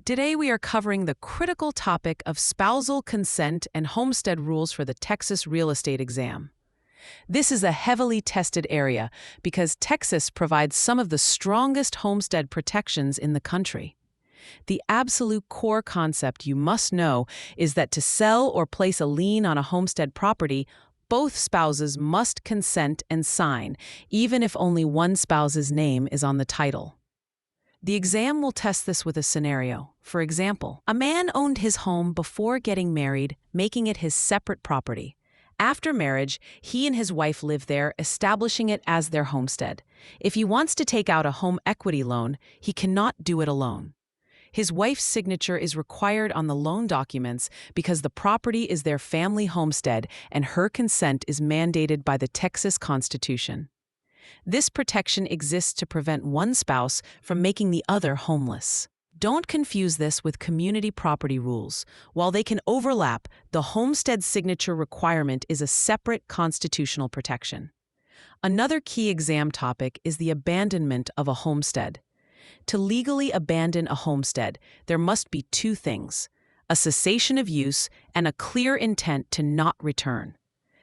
Today we are covering the critical topic of spousal consent and homestead rules for the Texas real estate exam. This is a heavily tested area because Texas provides some of the strongest homestead protections in the country. The absolute core concept you must know is that to sell or place a lien on a homestead property, both spouses must consent and sign, even if only one spouse's name is on the title. The exam will test this with a scenario. For example, a man owned his home before getting married, making it his separate property. After marriage, he and his wife live there, establishing it as their homestead. If he wants to take out a home equity loan, he cannot do it alone. His wife's signature is required on the loan documents because the property is their family homestead and her consent is mandated by the Texas Constitution. This protection exists to prevent one spouse from making the other homeless. Don't confuse this with community property rules. While they can overlap, the homestead signature requirement is a separate constitutional protection. Another key exam topic is the abandonment of a homestead. To legally abandon a homestead, there must be two things: a cessation of use and a clear intent to not return.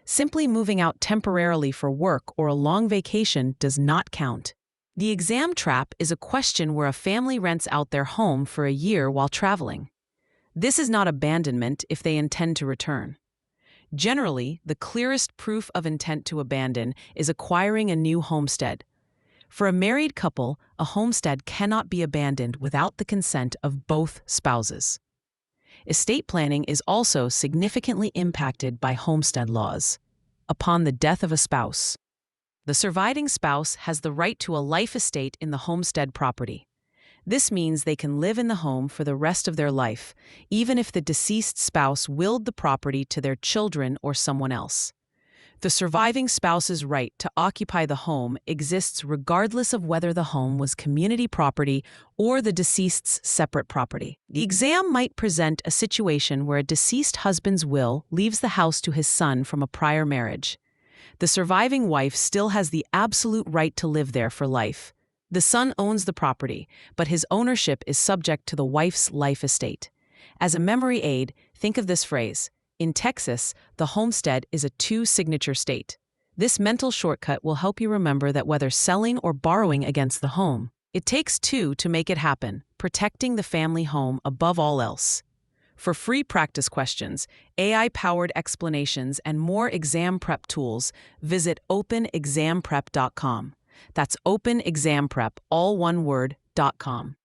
Simply moving out temporarily for work or a long vacation does not count. The exam trap is a question where a family rents out their home for a year while traveling. This is not abandonment if they intend to return. Generally, the clearest proof of intent to abandon is acquiring a new homestead. For a married couple, a homestead cannot be abandoned without the consent of both spouses. Estate planning is also significantly impacted by homestead laws. Upon the death of a spouse, the surviving spouse has the right to a life estate in the homestead property. This means they can live in the home for the rest of their life, even if the deceased spouse willed the property to their children or someone else. The surviving spouse's right to occupy the home exists regardless of whether the home was community property or the deceased's separate property. The exam might present a situation where a deceased husband's will leaves the house to his son from a prior marriage. The surviving wife still has the absolute right to live there for life. The son owns the property, but his ownership is subject to the wife's life estate. As a memory aid, think of this phrase: in Texas, the homestead is a two-signature state. This mental shortcut will help you remember that whether selling or borrowing against the home, it takes two to make it happen, protecting the family home above all else. For free practice questions, AI-powered explanations, and more exam prep tools, visit openexamprep.com. That's openexamprep, all one word, .com.